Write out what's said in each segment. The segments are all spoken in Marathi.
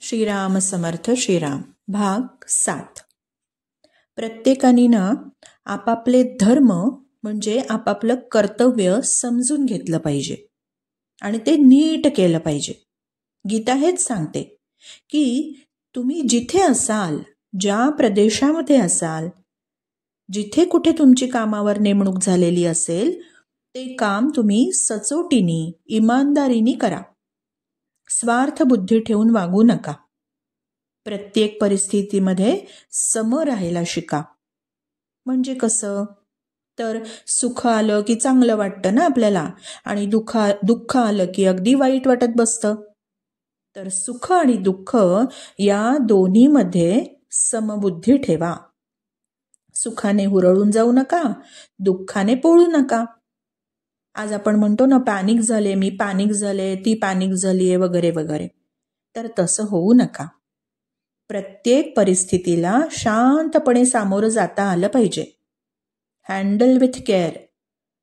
श्रीराम समर्थ श्रीराम भाग 7। प्रत्येकाने आपापले धर्म म्हणजे आपापलं कर्तव्य समजून घेतलं पाहिजे आणि ते नीट केलं पाहिजे। गीता हेच सांगते की तुम्ही जिथे असाल, ज्या प्रदेशामध्ये असाल, जिथे कुठे तुमची कामावर नेमणूक झालेली असेल, ते काम तुम्ही सचोटीने, इमानदारीने करा। स्वार्थ बुद्धी ठेवून वागू नका। प्रत्येक परिस्थितीमध्ये सम राहायला शिका। म्हणजे कसं? तर सुख आलं की चांगलं वाटतं ना आपल्याला, आणि दुःख आलं की अगदी वाईट वाटत बसतं। तर सुख आणि दुःख या दोन्हीमध्ये समबुद्धी ठेवा। सुखाने हुरळून जाऊ नका, दुःखाने पोळू नका। आज आपण म्हणतो ना, पॅनिक झाले, मी पॅनिक झाले, ती पॅनिक झालीये, वगैरे वगैरे। तर तसं होऊ नका। प्रत्येक परिस्थितीला शांतपणे सामोरं जाता आलं पाहिजे। हँडल विथ केअर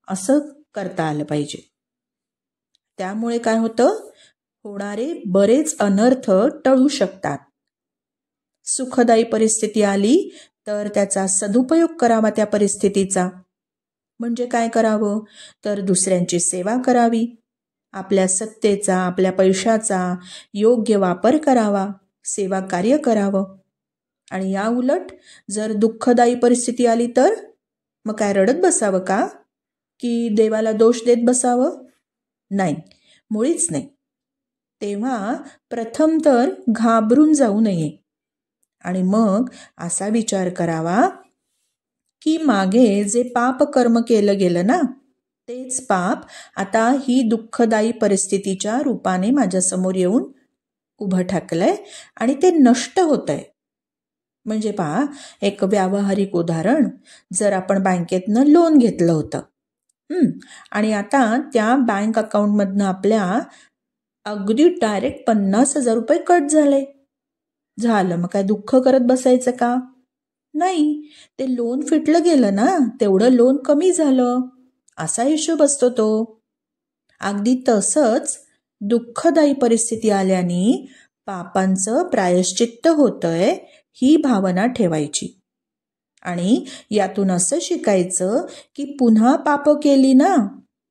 असं करता आलं पाहिजे। त्यामुळे काय होतं? होणारे बरेच अनर्थ टळू शकतात। सुखदायी परिस्थिती आली तर त्याचा सदुपयोग करावा त्या परिस्थितीचा। म्हणजे काय करावं? तर दुसऱ्यांची सेवा करावी, आपल्या सत्तेचा, आपल्या पैशाचा योग्य वापर करावा, सेवा कार्य करावं। आणि या उलट जर दुःखदायी परिस्थिती आली तर मग काय रडत बसावं का? की देवाला दोष देत बसावं? नाही, मुळीच नाही। तेव्हा प्रथम तर घाबरून जाऊ नये आणि मग असा विचार करावा की मागे जे पाप कर्म केलं गेलं ना, तेच पाप आता ही दुःखदायी परिस्थितीच्या रूपाने माझ्यासमोर येऊन उभं ठाकलंय आणि ते नष्ट होतंय। म्हणजे पहा, एक व्यावहारिक उदाहरण, जर आपण बँकेतनं लोन घेतलं होतं आणि आता त्या बँक अकाउंटमधनं आपल्या अगदी डायरेक्ट 50,000 रुपये कट झालं, मग काय दुःख करत बसायचं का? नाही, ते लोन फिटलं गेलं ना, तेवढं लोन कमी झालं, असा हिशोब असतो तो। अगदी तसंच दुःखदायी परिस्थिती आल्याने पापांचं प्रायश्चित्त होतंय ही भावना ठेवायची आणि यातून असं शिकायचं की पुन्हा पाप केली ना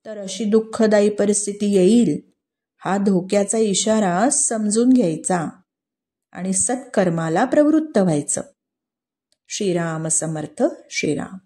तर अशी दुःखदायी परिस्थिती येईल, हा धोक्याचा इशारा समजून घ्यायचा आणि सत्कर्माला प्रवृत्त व्हायचं। श्रीराम समर्थ श्रीराम।